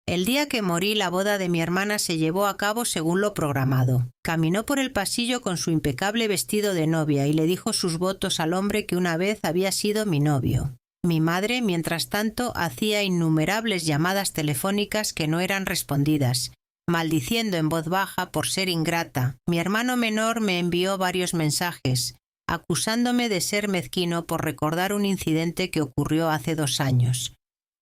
El día que morí, la boda de mi hermana se llevó a cabo según lo programado. Caminó por el pasillo con su impecable vestido de novia y le dijo sus votos al hombre que una vez había sido mi novio. Mi madre, mientras tanto, hacía innumerables llamadas telefónicas que no eran respondidas, maldiciendo en voz baja por ser ingrata. Mi hermano menor me envió varios mensajes, acusándome de ser mezquino por recordar un incidente que ocurrió hace 2 años.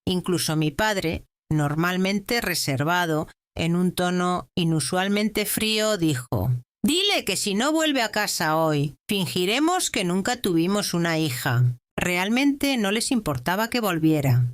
Incluso mi padre, normalmente reservado, en un tono inusualmente frío, dijo: «Dile que si no vuelve a casa hoy, fingiremos que nunca tuvimos una hija». Realmente no les importaba que volviera.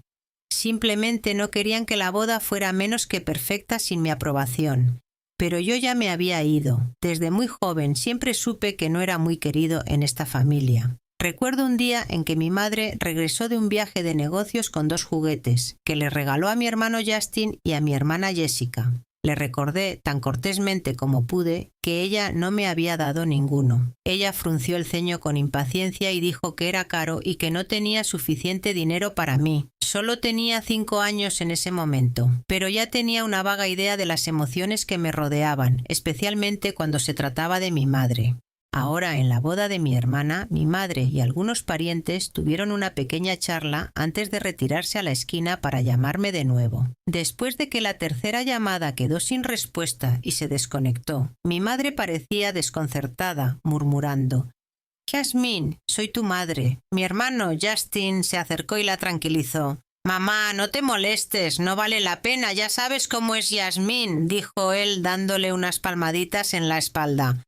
Simplemente no querían que la boda fuera menos que perfecta sin mi aprobación. Pero yo ya me había ido. Desde muy joven siempre supe que no era muy querido en esta familia. Recuerdo un día en que mi madre regresó de un viaje de negocios con 2 juguetes, que le regaló a mi hermano Justin y a mi hermana Jessica. Le recordé, tan cortésmente como pude, que ella no me había dado ninguno. Ella frunció el ceño con impaciencia y dijo que era caro y que no tenía suficiente dinero para mí. Solo tenía 5 años en ese momento, pero ya tenía una vaga idea de las emociones que me rodeaban, especialmente cuando se trataba de mi madre. Ahora, en la boda de mi hermana, mi madre y algunos parientes tuvieron una pequeña charla antes de retirarse a la esquina para llamarme de nuevo. Después de que la tercera llamada quedó sin respuesta y se desconectó, mi madre parecía desconcertada, murmurando: «Jasmine, soy tu madre». Mi hermano Justin se acercó y la tranquilizó. «Mamá, no te molestes, no vale la pena, ya sabes cómo es Jasmine», dijo él dándole unas palmaditas en la espalda.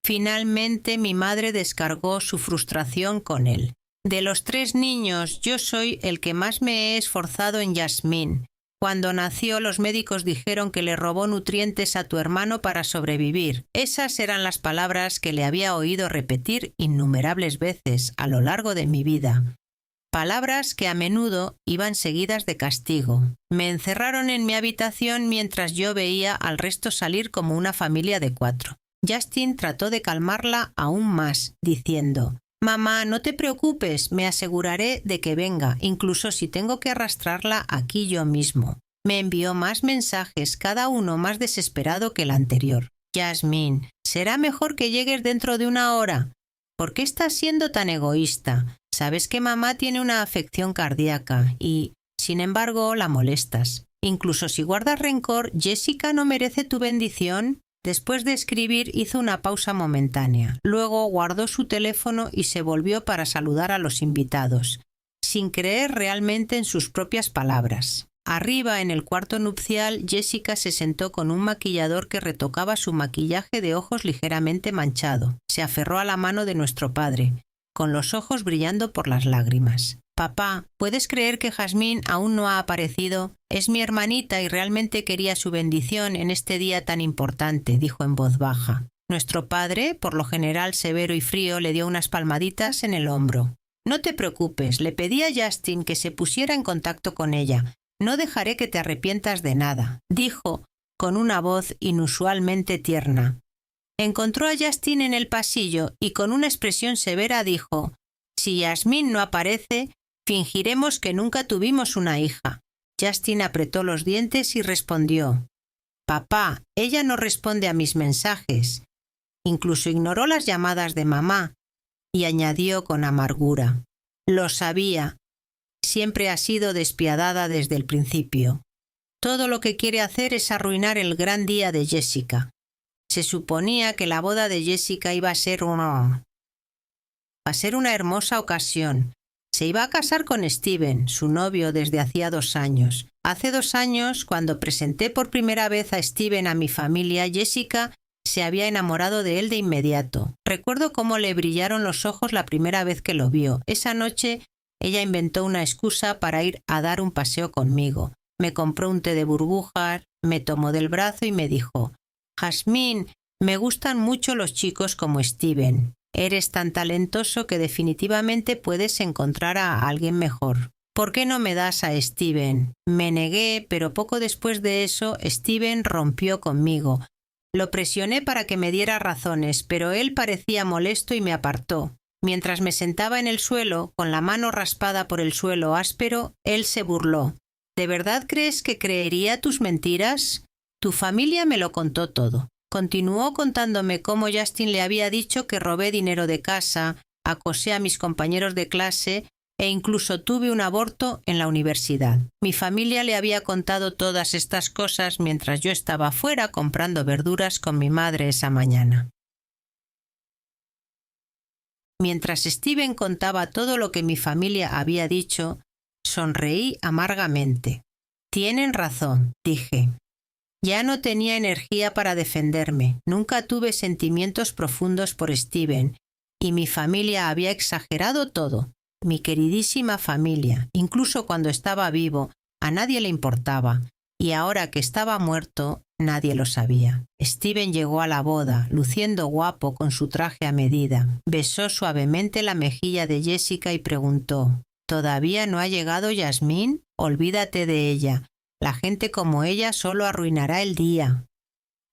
Finalmente mi madre descargó su frustración con él. «De los 3 niños, yo soy el que más me he esforzado en Jasmine. Cuando nació, los médicos dijeron que le robó nutrientes a tu hermano para sobrevivir». Esas eran las palabras que le había oído repetir innumerables veces a lo largo de mi vida. Palabras que a menudo iban seguidas de castigo. Me encerraron en mi habitación mientras yo veía al resto salir como una familia de 4. Justin trató de calmarla aún más, diciendo: «Mamá, no te preocupes, me aseguraré de que venga, incluso si tengo que arrastrarla aquí yo mismo». Me envió más mensajes, cada uno más desesperado que el anterior. «Jasmine, será mejor que llegues dentro de 1 hora. ¿Por qué estás siendo tan egoísta? Sabes que mamá tiene una afección cardíaca y, sin embargo, la molestas. Incluso si guardas rencor, ¿Jessica no merece tu bendición?». Después de escribir hizo una pausa momentánea. Luego guardó su teléfono y se volvió para saludar a los invitados, sin creer realmente en sus propias palabras. Arriba, en el cuarto nupcial, Jessica se sentó con un maquillador que retocaba su maquillaje de ojos ligeramente manchado. Se aferró a la mano de nuestro padre, con los ojos brillando por las lágrimas. «Papá, ¿puedes creer que Jasmine aún no ha aparecido? Es mi hermanita y realmente quería su bendición en este día tan importante», dijo en voz baja. Nuestro padre, por lo general severo y frío, le dio unas palmaditas en el hombro. «No te preocupes, le pedí a Justin que se pusiera en contacto con ella. No dejaré que te arrepientas de nada», dijo con una voz inusualmente tierna. Encontró a Justin en el pasillo y con una expresión severa dijo: «Si Jasmine no aparece, fingiremos que nunca tuvimos una hija». Justin apretó los dientes y respondió: «Papá, ella no responde a mis mensajes». Incluso ignoró las llamadas de mamá y añadió con amargura: «Lo sabía. Siempre ha sido despiadada desde el principio. Todo lo que quiere hacer es arruinar el gran día de Jessica». Se suponía que la boda de Jessica iba a ser una hermosa ocasión. Se iba a casar con Steven, su novio desde hacía 2 años. Hace 2 años, cuando presenté por primera vez a Steven a mi familia, Jessica se había enamorado de él de inmediato. Recuerdo cómo le brillaron los ojos la primera vez que lo vio. Esa noche ella inventó una excusa para ir a dar un paseo conmigo. Me compró un té de burbujas, me tomó del brazo y me dijo: «Jasmine, me gustan mucho los chicos como Steven. Eres tan talentoso que definitivamente puedes encontrar a alguien mejor. ¿Por qué no me das a Steven?». Me negué, pero poco después de eso, Steven rompió conmigo. Lo presioné para que me diera razones, pero él parecía molesto y me apartó. Mientras me sentaba en el suelo, con la mano raspada por el suelo áspero, él se burló. ¿De verdad crees que creería tus mentiras? Tu familia me lo contó todo. Continuó contándome cómo Justin le había dicho que robé dinero de casa, acosé a mis compañeros de clase e incluso tuve un aborto en la universidad. Mi familia le había contado todas estas cosas mientras yo estaba fuera comprando verduras con mi madre esa mañana. Mientras Steven contaba todo lo que mi familia había dicho, sonreí amargamente. Tienen razón, dije. Ya no tenía energía para defenderme. Nunca tuve sentimientos profundos por Steven, y mi familia había exagerado todo. Mi queridísima familia, incluso cuando estaba vivo, a nadie le importaba, y ahora que estaba muerto, nadie lo sabía. Steven llegó a la boda, luciendo guapo con su traje a medida. Besó suavemente la mejilla de Jessica y preguntó: ¿Todavía no ha llegado Yasmín? Olvídate de ella. La gente como ella solo arruinará el día.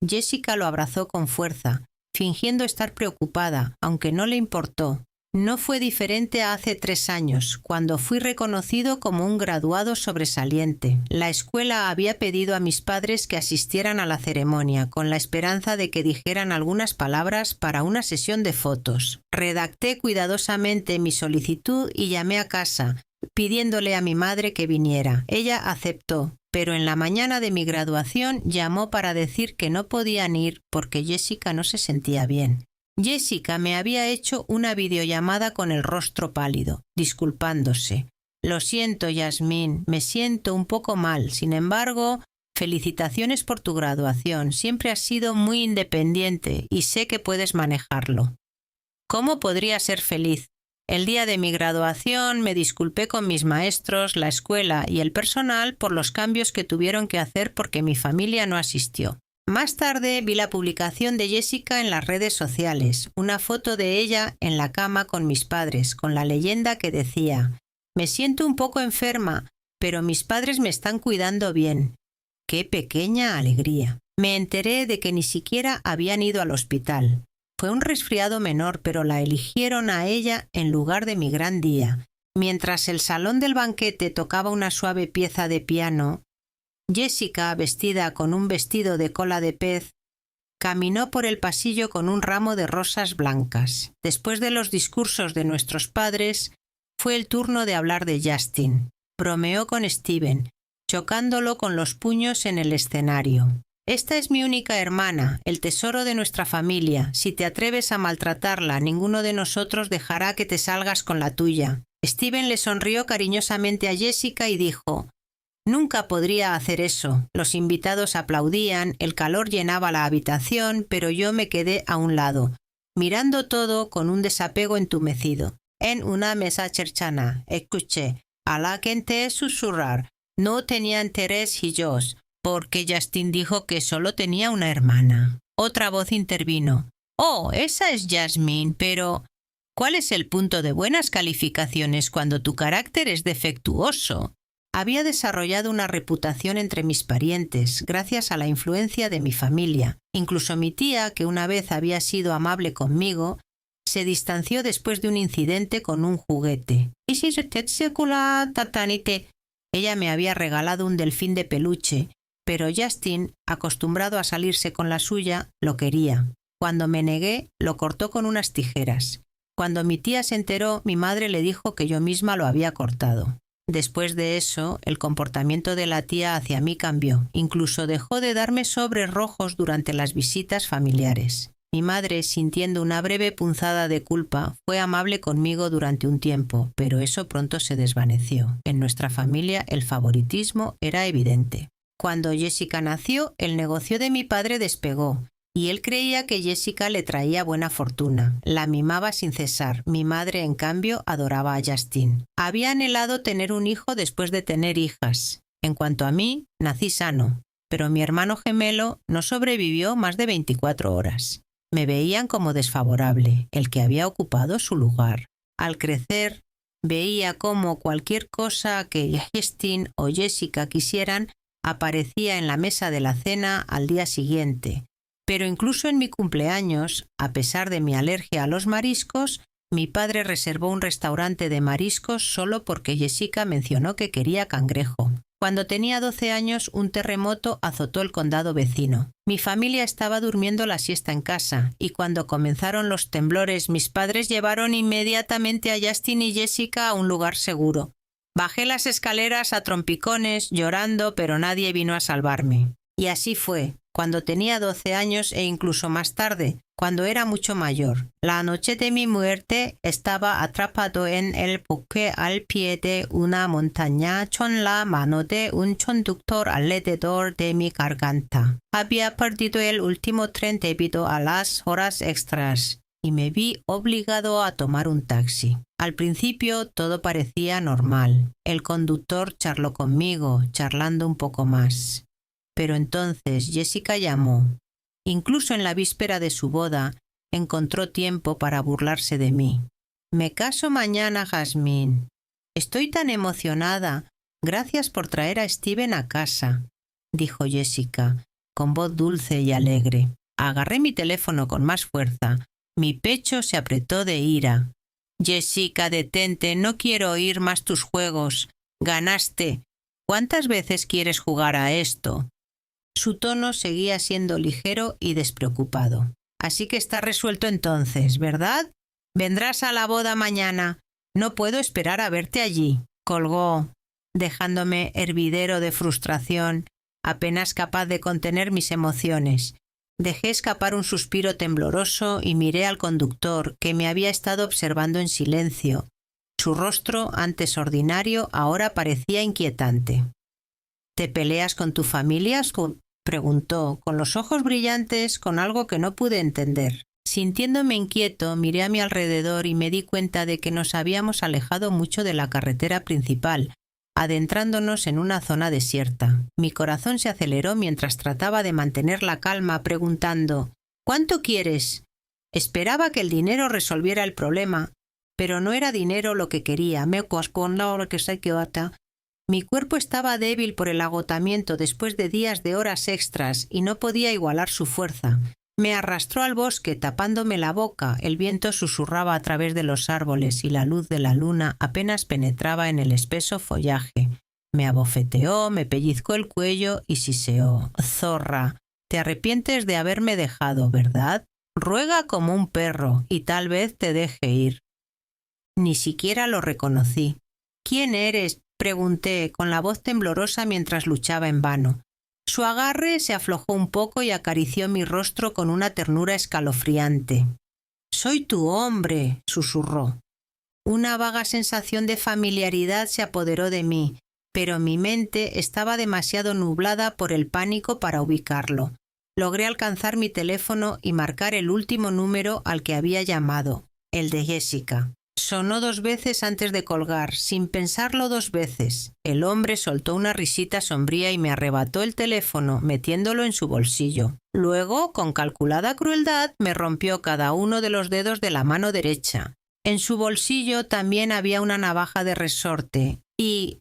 Jessica lo abrazó con fuerza, fingiendo estar preocupada, aunque no le importó. No fue diferente a hace 3 años, cuando fui reconocido como un graduado sobresaliente. La escuela había pedido a mis padres que asistieran a la ceremonia, con la esperanza de que dijeran algunas palabras para una sesión de fotos. Redacté cuidadosamente mi solicitud y llamé a casa, pidiéndole a mi madre que viniera. Ella aceptó, pero en la mañana de mi graduación llamó para decir que no podían ir porque Jessica no se sentía bien. Jessica me había hecho una videollamada con el rostro pálido, disculpándose. Lo siento, Yasmín, me siento un poco mal. Sin embargo, felicitaciones por tu graduación. Siempre has sido muy independiente y sé que puedes manejarlo. ¿Cómo podría ser feliz? El día de mi graduación me disculpé con mis maestros, la escuela y el personal por los cambios que tuvieron que hacer porque mi familia no asistió. Más tarde vi la publicación de Jessica en las redes sociales, una foto de ella en la cama con mis padres, con la leyenda que decía: «Me siento un poco enferma, pero mis padres me están cuidando bien». ¡Qué pequeña alegría! Me enteré de que ni siquiera habían ido al hospital. Fue un resfriado menor, pero la eligieron a ella en lugar de mi gran día. Mientras el salón del banquete tocaba una suave pieza de piano, Jessica, vestida con un vestido de cola de pez, caminó por el pasillo con un ramo de rosas blancas. Después de los discursos de nuestros padres, fue el turno de hablar de Justin. Bromeó con Steven, chocándolo con los puños en el escenario. «Esta es mi única hermana, el tesoro de nuestra familia. Si te atreves a maltratarla, ninguno de nosotros dejará que te salgas con la tuya». Steven le sonrió cariñosamente a Jessica y dijo: «Nunca podría hacer eso». Los invitados aplaudían, el calor llenaba la habitación, pero yo me quedé a un lado, mirando todo con un desapego entumecido. En una mesa cercana, escuché a la gente susurrar: «No tenía interés ellos, porque Justin dijo que solo tenía una hermana». Otra voz intervino: «Oh, esa es Yasmín, pero ¿cuál es el punto de buenas calificaciones cuando tu carácter es defectuoso?» Había desarrollado una reputación entre mis parientes, gracias a la influencia de mi familia. Incluso mi tía, que una vez había sido amable conmigo, se distanció después de un incidente con un juguete. «¿Y si usted circula tatanite?» Ella me había regalado un delfín de peluche, pero Justin, acostumbrado a salirse con la suya, lo quería. Cuando me negué, lo cortó con unas tijeras. Cuando mi tía se enteró, mi madre le dijo que yo misma lo había cortado. Después de eso, el comportamiento de la tía hacia mí cambió. Incluso dejó de darme sobres rojos durante las visitas familiares. Mi madre, sintiendo una breve punzada de culpa, fue amable conmigo durante un tiempo, pero eso pronto se desvaneció. En nuestra familia el favoritismo era evidente. Cuando Jessica nació, el negocio de mi padre despegó, y él creía que Jessica le traía buena fortuna. La mimaba sin cesar. Mi madre, en cambio, adoraba a Justin. Había anhelado tener un hijo después de tener hijas. En cuanto a mí, nací sano, pero mi hermano gemelo no sobrevivió más de 24 horas. Me veían como desfavorable, el que había ocupado su lugar. Al crecer, veía cómo cualquier cosa que Justin o Jessica quisieran aparecía en la mesa de la cena al día siguiente. Pero incluso en mi cumpleaños, a pesar de mi alergia a los mariscos, mi padre reservó un restaurante de mariscos solo porque Jessica mencionó que quería cangrejo. Cuando tenía 12 años, un terremoto azotó el condado vecino. Mi familia estaba durmiendo la siesta en casa, y cuando comenzaron los temblores, mis padres llevaron inmediatamente a Justin y Jessica a un lugar seguro. Bajé las escaleras a trompicones, llorando, pero nadie vino a salvarme. Y así fue, cuando tenía 12 años e incluso más tarde, cuando era mucho mayor. La noche de mi muerte estaba atrapado en el bosque al pie de una montaña con la mano de un conductor alrededor de mi garganta. Había perdido el último tren debido a las horas extras y me vi obligado a tomar un taxi. Al principio todo parecía normal. El conductor charló conmigo, charlando un poco más. Pero entonces Jessica llamó. Incluso en la víspera de su boda, encontró tiempo para burlarse de mí. «Me caso mañana, Jasmine. Estoy tan emocionada. Gracias por traer a Steven a casa», dijo Jessica, con voz dulce y alegre. Agarré mi teléfono con más fuerza. Mi pecho se apretó de ira. «Jessica, detente. No quiero oír más tus juegos. Ganaste. ¿Cuántas veces quieres jugar a esto?» Su tono seguía siendo ligero y despreocupado. «Así que está resuelto entonces, ¿verdad? Vendrás a la boda mañana. No puedo esperar a verte allí». Colgó, dejándome hervidero de frustración, apenas capaz de contener mis emociones. Dejé escapar un suspiro tembloroso y miré al conductor, que me había estado observando en silencio. Su rostro, antes ordinario, ahora parecía inquietante. «¿Te peleas con tu familia?», preguntó, con los ojos brillantes, con algo que no pude entender. Sintiéndome inquieto, miré a mi alrededor y me di cuenta de que nos habíamos alejado mucho de la carretera principal, adentrándonos en una zona desierta. Mi corazón se aceleró mientras trataba de mantener la calma, preguntando: «¿Cuánto quieres?». Esperaba que el dinero resolviera el problema, pero no era dinero lo que quería. Mi cuerpo estaba débil por el agotamiento después de días de horas extras y no podía igualar su fuerza. Me arrastró al bosque tapándome la boca. El viento susurraba a través de los árboles y la luz de la luna apenas penetraba en el espeso follaje. Me abofeteó, me pellizcó el cuello y siseó: «Zorra, te arrepientes de haberme dejado, ¿verdad? Ruega como un perro y tal vez te deje ir». Ni siquiera lo reconocí. «¿Quién eres?», pregunté, con la voz temblorosa mientras luchaba en vano. Su agarre se aflojó un poco y acarició mi rostro con una ternura escalofriante. «Soy tu hombre», susurró. Una vaga sensación de familiaridad se apoderó de mí, pero mi mente estaba demasiado nublada por el pánico para ubicarlo. Logré alcanzar mi teléfono y marcar el último número al que había llamado, el de Jessica. Sonó 2 veces antes de colgar, sin pensarlo 2 veces. El hombre soltó una risita sombría y me arrebató el teléfono, metiéndolo en su bolsillo. Luego, con calculada crueldad, me rompió cada uno de los dedos de la mano derecha. En su bolsillo también había una navaja de resorte y,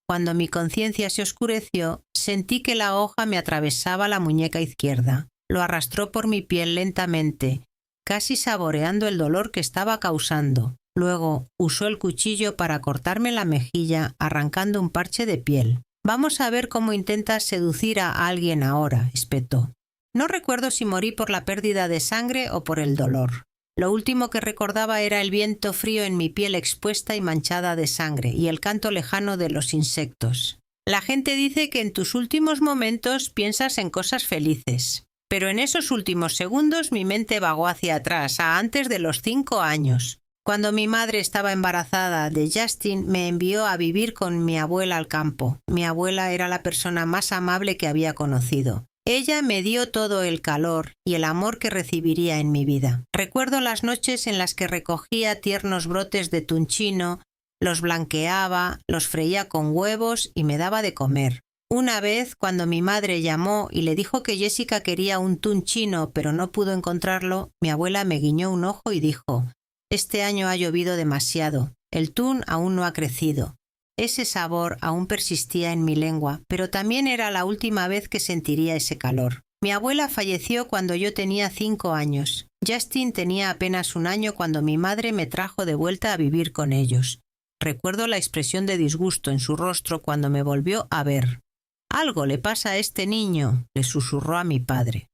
cuando mi conciencia se oscureció, sentí que la hoja me atravesaba la muñeca izquierda. Lo arrastró por mi piel lentamente, casi saboreando el dolor que estaba causando. Luego usó el cuchillo para cortarme la mejilla, arrancando un parche de piel. «Vamos a ver cómo intentas seducir a alguien ahora», espetó. No recuerdo si morí por la pérdida de sangre o por el dolor. Lo último que recordaba era el viento frío en mi piel expuesta y manchada de sangre y el canto lejano de los insectos. La gente dice que en tus últimos momentos piensas en cosas felices. Pero en esos últimos segundos mi mente vagó hacia atrás, a antes de los 5 años. Cuando mi madre estaba embarazada de Justin, me envió a vivir con mi abuela al campo. Mi abuela era la persona más amable que había conocido. Ella me dio todo el calor y el amor que recibiría en mi vida. Recuerdo las noches en las que recogía tiernos brotes de tunchino, los blanqueaba, los freía con huevos y me daba de comer. Una vez, cuando mi madre llamó y le dijo que Jessica quería un tunchino pero no pudo encontrarlo, mi abuela me guiñó un ojo y dijo: «Este año ha llovido demasiado. El tun aún no ha crecido». Ese sabor aún persistía en mi lengua, pero también era la última vez que sentiría ese calor. Mi abuela falleció cuando yo tenía 5 años. Justin tenía apenas 1 año cuando mi madre me trajo de vuelta a vivir con ellos. Recuerdo la expresión de disgusto en su rostro cuando me volvió a ver. «Algo le pasa a este niño», le susurró a mi padre.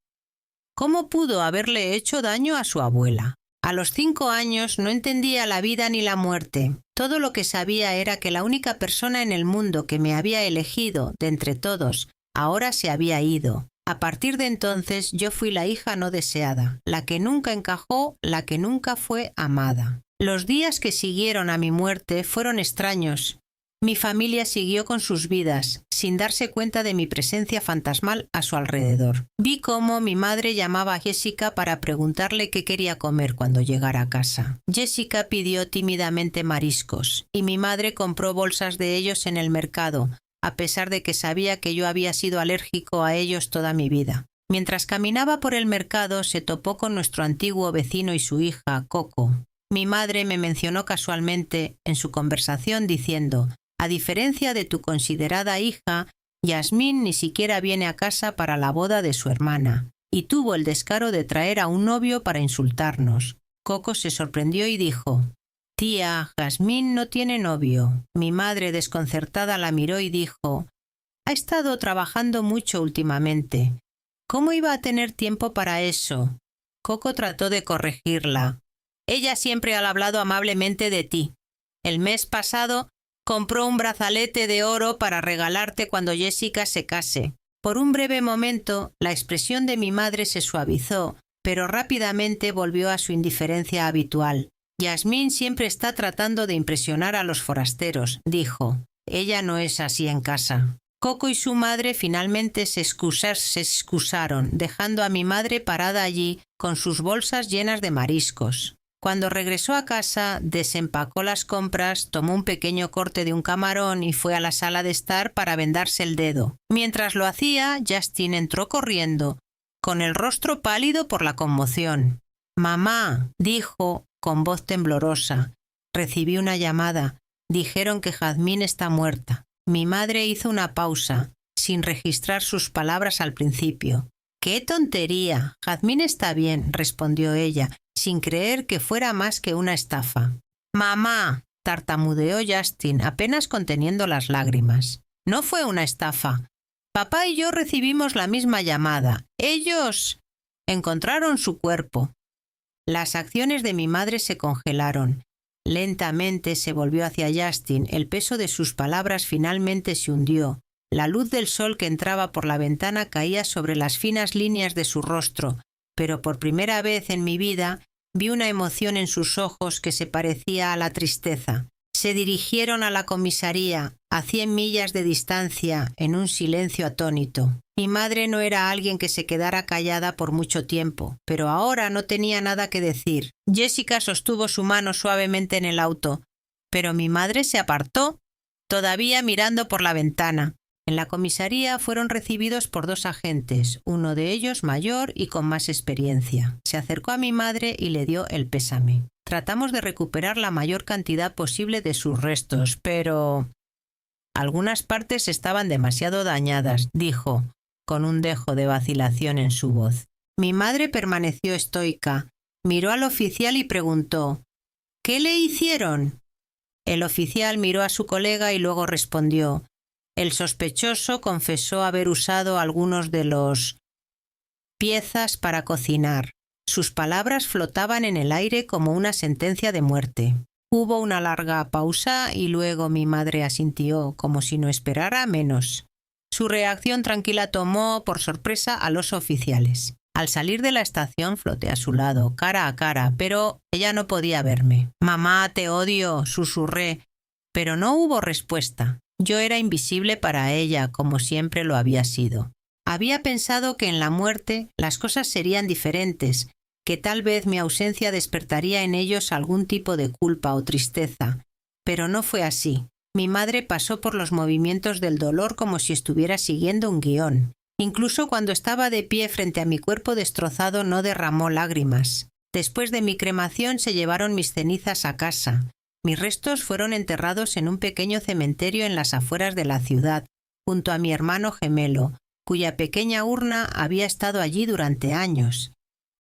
¿Cómo pudo haberle hecho daño a su abuela? A los 5 años no entendía la vida ni la muerte. Todo lo que sabía era que la única persona en el mundo que me había elegido, de entre todos, ahora se había ido. A partir de entonces yo fui la hija no deseada, la que nunca encajó, la que nunca fue amada. Los días que siguieron a mi muerte fueron extraños. Mi familia siguió con sus vidas, sin darse cuenta de mi presencia fantasmal a su alrededor. Vi cómo mi madre llamaba a Jessica para preguntarle qué quería comer cuando llegara a casa. Jessica pidió tímidamente mariscos, y mi madre compró bolsas de ellos en el mercado, a pesar de que sabía que yo había sido alérgico a ellos toda mi vida. Mientras caminaba por el mercado, se topó con nuestro antiguo vecino y su hija, Coco. Mi madre me mencionó casualmente en su conversación diciendo: «A diferencia de tu considerada hija, Yasmín ni siquiera viene a casa para la boda de su hermana, y tuvo el descaro de traer a un novio para insultarnos». Coco se sorprendió y dijo: «Tía, Yasmín no tiene novio». Mi madre, desconcertada, la miró y dijo: «Ha estado trabajando mucho últimamente. ¿Cómo iba a tener tiempo para eso?». Coco trató de corregirla. «Ella siempre ha hablado amablemente de ti. El mes pasado compró un brazalete de oro para regalarte cuando Jessica se case». Por un breve momento, la expresión de mi madre se suavizó, pero rápidamente volvió a su indiferencia habitual. «Yasmín siempre está tratando de impresionar a los forasteros», dijo. «Ella no es así en casa». Coco y su madre finalmente se excusaron, dejando a mi madre parada allí con sus bolsas llenas de mariscos. Cuando regresó a casa, desempacó las compras, tomó un pequeño corte de un camarón y fue a la sala de estar para vendarse el dedo. Mientras lo hacía, Justin entró corriendo, con el rostro pálido por la conmoción. «Mamá», dijo con voz temblorosa, «recibí una llamada. Dijeron que Jazmín está muerta». Mi madre hizo una pausa, sin registrar sus palabras al principio. «¡Qué tontería! Jazmín está bien», respondió ella, sin creer que fuera más que una estafa. «Mamá», tartamudeó Justin, apenas conteniendo las lágrimas. «No fue una estafa. Papá y yo recibimos la misma llamada. Ellos encontraron su cuerpo». Las acciones de mi madre se congelaron. Lentamente se volvió hacia Justin. El peso de sus palabras finalmente se hundió. La luz del sol que entraba por la ventana caía sobre las finas líneas de su rostro, pero por primera vez en mi vida vi una emoción en sus ojos que se parecía a la tristeza. Se dirigieron a la comisaría, a 100 millas de distancia, en un silencio atónito. Mi madre no era alguien que se quedara callada por mucho tiempo, pero ahora no tenía nada que decir. Jessica sostuvo su mano suavemente en el auto, pero mi madre se apartó, todavía mirando por la ventana. En la comisaría fueron recibidos por 2 agentes, uno de ellos mayor y con más experiencia. Se acercó a mi madre y le dio el pésame. Tratamos de recuperar la mayor cantidad posible de sus restos, pero algunas partes estaban demasiado dañadas, dijo, con un dejo de vacilación en su voz. Mi madre permaneció estoica, miró al oficial y preguntó: «¿Qué le hicieron?». El oficial miró a su colega y luego respondió: «El sospechoso confesó haber usado algunos de los piezas para cocinar». Sus palabras flotaban en el aire como una sentencia de muerte. Hubo una larga pausa y luego mi madre asintió, como si no esperara menos. Su reacción tranquila tomó por sorpresa a los oficiales. Al salir de la estación floté a su lado, cara a cara, pero ella no podía verme. «Mamá, te odio», susurré, pero no hubo respuesta. Yo era invisible para ella, como siempre lo había sido. Había pensado que en la muerte las cosas serían diferentes, que tal vez mi ausencia despertaría en ellos algún tipo de culpa o tristeza, pero no fue así. Mi madre pasó por los movimientos del dolor como si estuviera siguiendo un guión. Incluso cuando estaba de pie frente a mi cuerpo destrozado no derramó lágrimas. Después de mi cremación se llevaron mis cenizas a casa. Mis restos fueron enterrados en un pequeño cementerio en las afueras de la ciudad, junto a mi hermano gemelo, cuya pequeña urna había estado allí durante años.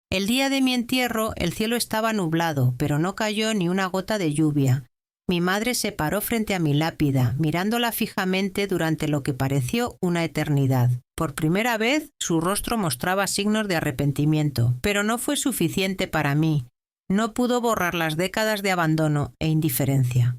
El día de mi entierro el cielo estaba nublado, pero no cayó ni una gota de lluvia. Mi madre se paró frente a mi lápida, mirándola fijamente durante lo que pareció una eternidad. Por primera vez, su rostro mostraba signos de arrepentimiento, pero no fue suficiente para mí. No pudo borrar las décadas de abandono e indiferencia.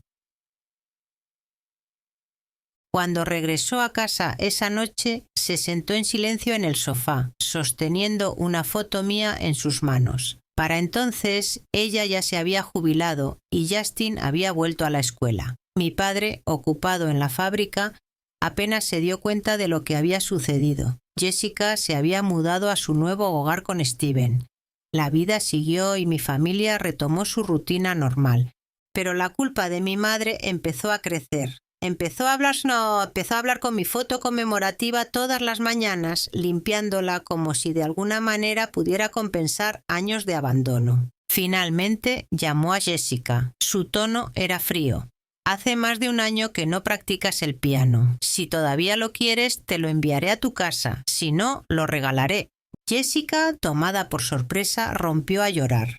Cuando regresó a casa esa noche, se sentó en silencio en el sofá, sosteniendo una foto mía en sus manos. Para entonces, ella ya se había jubilado y Justin había vuelto a la escuela. Mi padre, ocupado en la fábrica, apenas se dio cuenta de lo que había sucedido. Jessica se había mudado a su nuevo hogar con Steven. La vida siguió y mi familia retomó su rutina normal. Pero la culpa de mi madre empezó a crecer. Empezó a hablar con mi foto conmemorativa todas las mañanas, limpiándola como si de alguna manera pudiera compensar años de abandono. Finalmente llamó a Jessica. Su tono era frío. Hace más de un año que no practicas el piano. Si todavía lo quieres, te lo enviaré a tu casa. Si no, lo regalaré. Jessica, tomada por sorpresa, rompió a llorar.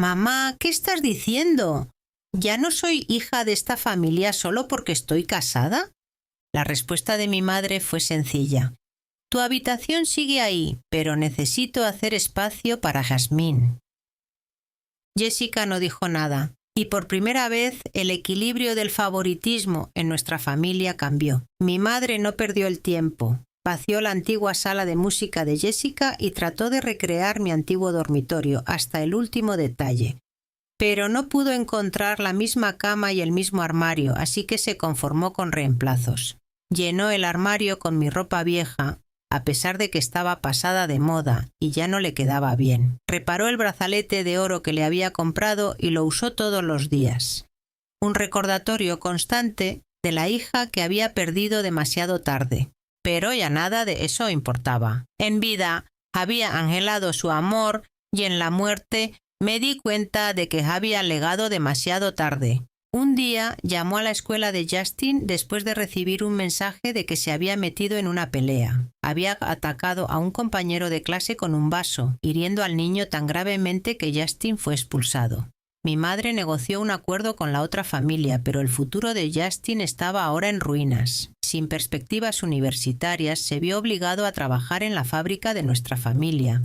«Mamá, ¿qué estás diciendo? ¿Ya no soy hija de esta familia solo porque estoy casada?» La respuesta de mi madre fue sencilla. «Tu habitación sigue ahí, pero necesito hacer espacio para Jasmine». Jessica no dijo nada, y por primera vez el equilibrio del favoritismo en nuestra familia cambió. Mi madre no perdió el tiempo. Vació la antigua sala de música de Jessica y trató de recrear mi antiguo dormitorio hasta el último detalle. Pero no pudo encontrar la misma cama y el mismo armario, así que se conformó con reemplazos. Llenó el armario con mi ropa vieja, a pesar de que estaba pasada de moda y ya no le quedaba bien. Reparó el brazalete de oro que le había comprado y lo usó todos los días. Un recordatorio constante de la hija que había perdido demasiado tarde. Pero ya nada de eso importaba. En vida había anhelado su amor y en la muerte me di cuenta de que había llegado demasiado tarde. Un día llamó a la escuela de Justin después de recibir un mensaje de que se había metido en una pelea. Había atacado a un compañero de clase con un vaso, hiriendo al niño tan gravemente que Justin fue expulsado. Mi madre negoció un acuerdo con la otra familia, pero el futuro de Justin estaba ahora en ruinas. Sin perspectivas universitarias, se vio obligado a trabajar en la fábrica de nuestra familia,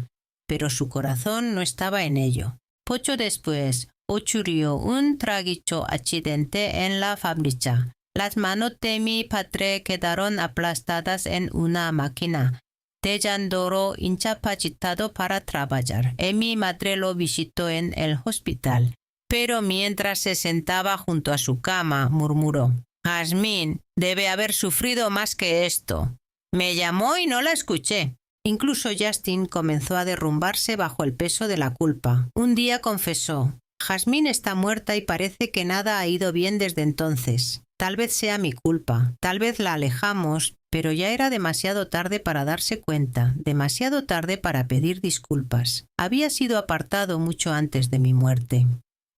pero su corazón no estaba en ello. Poco después, ocurrió un trágico accidente en la fábrica. Las manos de mi padre quedaron aplastadas en una máquina, dejándolo incapacitado para trabajar. Mi madre lo visitó en el hospital. Pero mientras se sentaba junto a su cama, murmuró: «Jasmine debe haber sufrido más que esto». Me llamó y no la escuché. Incluso Justin comenzó a derrumbarse bajo el peso de la culpa. Un día confesó: «Jasmine está muerta y parece que nada ha ido bien desde entonces. Tal vez sea mi culpa, tal vez la alejamos, pero ya era demasiado tarde para darse cuenta, demasiado tarde para pedir disculpas. Había sido apartado mucho antes de mi muerte».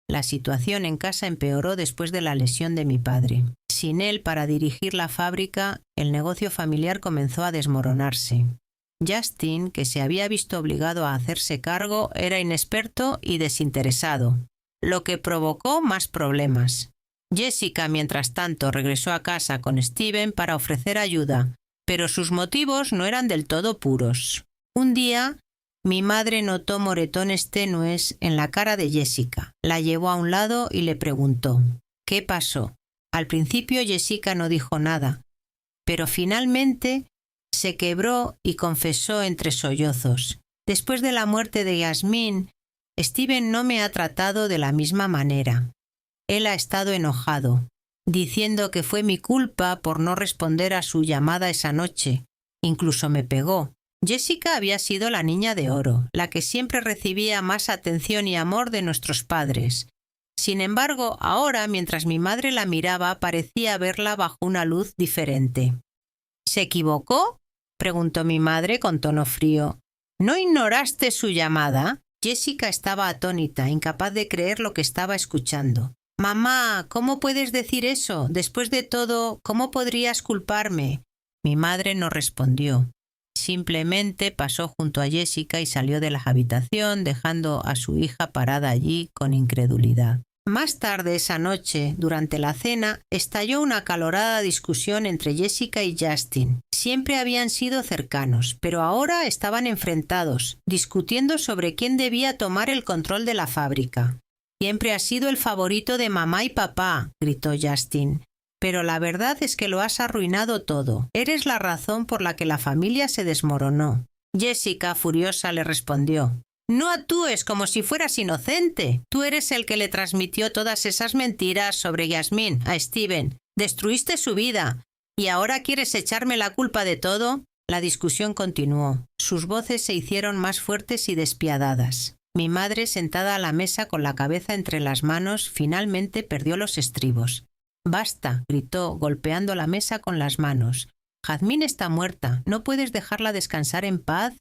La situación en casa empeoró después de la lesión de mi padre. Sin él para dirigir la fábrica, el negocio familiar comenzó a desmoronarse. Justin, que se había visto obligado a hacerse cargo, era inexperto y desinteresado, lo que provocó más problemas. Jessica, mientras tanto, regresó a casa con Steven para ofrecer ayuda, pero sus motivos no eran del todo puros. Un día, mi madre notó moretones tenues en la cara de Jessica. La llevó a un lado y le preguntó: «¿Qué pasó?». Al principio Jessica no dijo nada, pero finalmente se quebró y confesó entre sollozos: «Después de la muerte de Jasmine, Steven no me ha tratado de la misma manera. Él ha estado enojado, diciendo que fue mi culpa por no responder a su llamada esa noche. Incluso me pegó». Jessica había sido la niña de oro, la que siempre recibía más atención y amor de nuestros padres. Sin embargo, ahora, mientras mi madre la miraba, parecía verla bajo una luz diferente. «¿Se equivocó?», preguntó mi madre con tono frío. «¿No ignoraste su llamada?». Jessica estaba atónita, incapaz de creer lo que estaba escuchando. «Mamá, ¿cómo puedes decir eso? Después de todo, ¿cómo podrías culparme?». Mi madre no respondió. Simplemente pasó junto a Jessica y salió de la habitación, dejando a su hija parada allí con incredulidad. Más tarde esa noche, durante la cena, estalló una acalorada discusión entre Jessica y Justin. Siempre habían sido cercanos, pero ahora estaban enfrentados, discutiendo sobre quién debía tomar el control de la fábrica. «Siempre has sido el favorito de mamá y papá», gritó Justin. «Pero la verdad es que lo has arruinado todo. Eres la razón por la que la familia se desmoronó». Jessica, furiosa, le respondió: «No actúes como si fueras inocente. Tú eres el que le transmitió todas esas mentiras sobre Yasmín a Steven. Destruiste su vida. ¿Y ahora quieres echarme la culpa de todo?». La discusión continuó. Sus voces se hicieron más fuertes y despiadadas. Mi madre, sentada a la mesa con la cabeza entre las manos, finalmente perdió los estribos. «Basta», gritó, golpeando la mesa con las manos. «Jazmín está muerta. ¿No puedes dejarla descansar en paz?».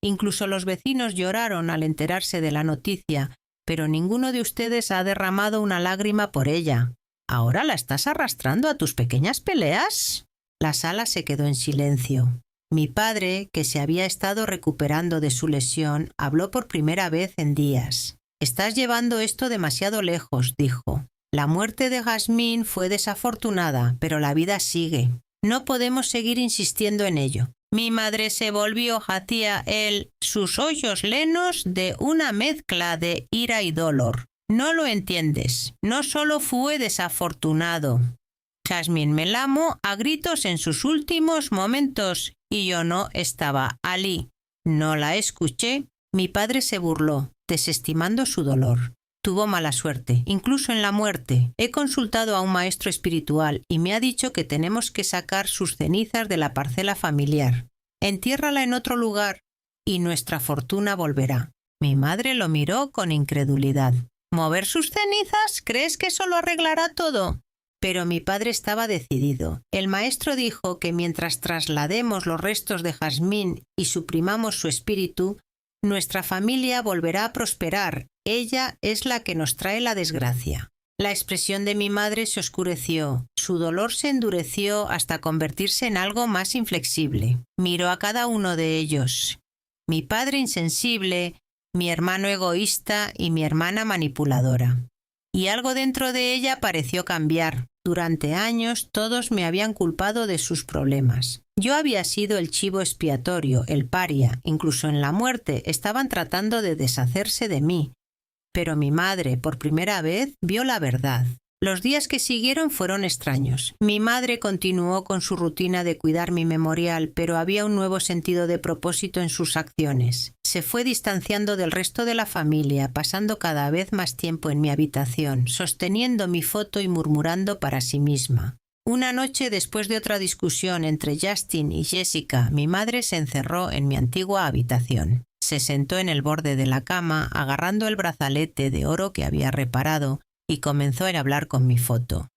Incluso los vecinos lloraron al enterarse de la noticia, pero ninguno de ustedes ha derramado una lágrima por ella. ¿Ahora la estás arrastrando a tus pequeñas peleas? La sala se quedó en silencio. Mi padre, que se había estado recuperando de su lesión, habló por primera vez en días. «Estás llevando esto demasiado lejos», dijo. «La muerte de Jazmín fue desafortunada, pero la vida sigue. No podemos seguir insistiendo en ello». Mi madre se volvió hacia él, sus ojos llenos de una mezcla de ira y dolor. «No lo entiendes. No solo fue desafortunado. Jazmín me llamó a gritos en sus últimos momentos y yo no estaba allí. No la escuché». Mi padre se burló, desestimando su dolor. «Tuvo mala suerte, incluso en la muerte. He consultado a un maestro espiritual y me ha dicho que tenemos que sacar sus cenizas de la parcela familiar. Entiérrala en otro lugar y nuestra fortuna volverá». Mi madre lo miró con incredulidad. «¿Mover sus cenizas? ¿Crees que eso lo arreglará todo?». Pero mi padre estaba decidido. El maestro dijo que mientras traslademos los restos de Jazmín y suprimamos su espíritu, nuestra familia volverá a prosperar. Ella es la que nos trae la desgracia. La expresión de mi madre se oscureció. Su dolor se endureció hasta convertirse en algo más inflexible. Miró a cada uno de ellos. Mi padre insensible, mi hermano egoísta y mi hermana manipuladora. Y algo dentro de ella pareció cambiar. Durante años todos me habían culpado de sus problemas. Yo había sido el chivo expiatorio, el paria. Incluso en la muerte estaban tratando de deshacerse de mí. Pero mi madre, por primera vez, vio la verdad. Los días que siguieron fueron extraños. Mi madre continuó con su rutina de cuidar mi memorial, pero había un nuevo sentido de propósito en sus acciones. Se fue distanciando del resto de la familia, pasando cada vez más tiempo en mi habitación, sosteniendo mi foto y murmurando para sí misma. Una noche, después de otra discusión entre Justin y Jessica, mi madre se encerró en mi antigua habitación. Se sentó en el borde de la cama, agarrando el brazalete de oro que había reparado, y comenzó a hablar con mi foto.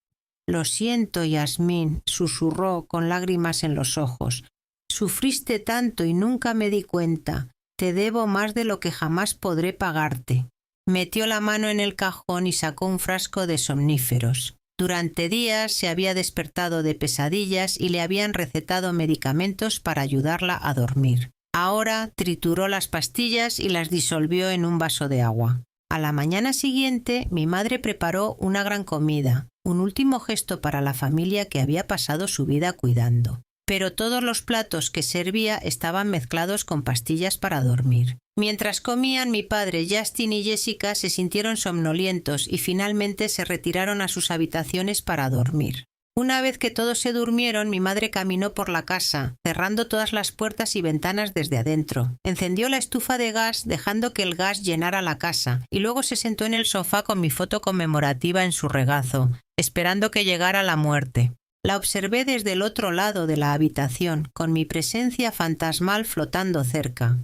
«Lo siento, Yasmín», susurró con lágrimas en los ojos. «Sufriste tanto y nunca me di cuenta. Te debo más de lo que jamás podré pagarte». Metió la mano en el cajón y sacó un frasco de somníferos. Durante días se había despertado de pesadillas y le habían recetado medicamentos para ayudarla a dormir. Ahora trituró las pastillas y las disolvió en un vaso de agua. A la mañana siguiente, mi madre preparó una gran comida, un último gesto para la familia que había pasado su vida cuidando. Pero todos los platos que servía estaban mezclados con pastillas para dormir. Mientras comían, mi padre, Justin y Jessica se sintieron somnolientos y finalmente se retiraron a sus habitaciones para dormir. Una vez que todos se durmieron, mi madre caminó por la casa, cerrando todas las puertas y ventanas desde adentro. Encendió la estufa de gas, dejando que el gas llenara la casa, y luego se sentó en el sofá con mi foto conmemorativa en su regazo, esperando que llegara la muerte. La observé desde el otro lado de la habitación, con mi presencia fantasmal flotando cerca.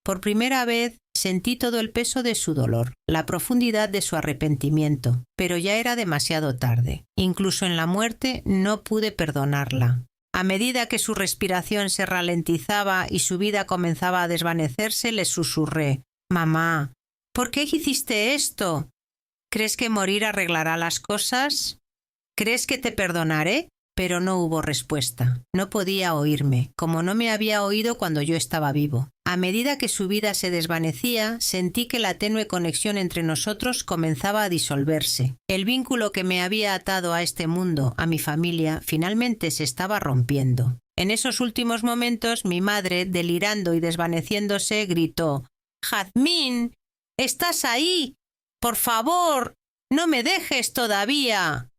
Por primera vez sentí todo el peso de su dolor, la profundidad de su arrepentimiento, pero ya era demasiado tarde. Incluso en la muerte no pude perdonarla. A medida que su respiración se ralentizaba y su vida comenzaba a desvanecerse, le susurré: «Mamá, ¿por qué hiciste esto? ¿Crees que morir arreglará las cosas? ¿Crees que te perdonaré?». Pero no hubo respuesta. No podía oírme, como no me había oído cuando yo estaba vivo. A medida que su vida se desvanecía, sentí que la tenue conexión entre nosotros comenzaba a disolverse. El vínculo que me había atado a este mundo, a mi familia, finalmente se estaba rompiendo. En esos últimos momentos, mi madre, delirando y desvaneciéndose, gritó: «¡Jazmín! ¡Estás ahí! ¡Por favor! ¡No me dejes todavía!».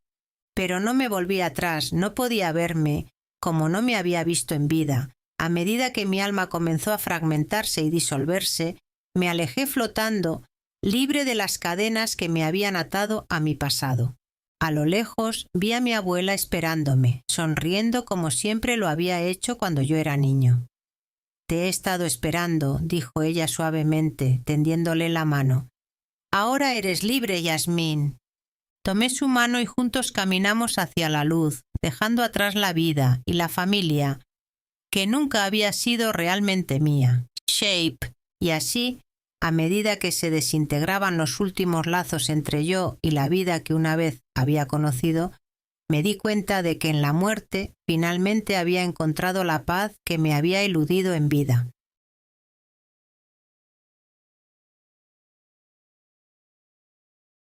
Pero no me volví atrás, no podía verme, como no me había visto en vida. A medida que mi alma comenzó a fragmentarse y disolverse, me alejé flotando, libre de las cadenas que me habían atado a mi pasado. A lo lejos vi a mi abuela esperándome, sonriendo como siempre lo había hecho cuando yo era niño. «Te he estado esperando», dijo ella suavemente, tendiéndole la mano. «Ahora eres libre, Yasmín». Tomé su mano y juntos caminamos hacia la luz, dejando atrás la vida y la familia, que nunca había sido realmente mía. Shape. Y así, a medida que se desintegraban los últimos lazos entre yo y la vida que una vez había conocido, me di cuenta de que en la muerte finalmente había encontrado la paz que me había eludido en vida.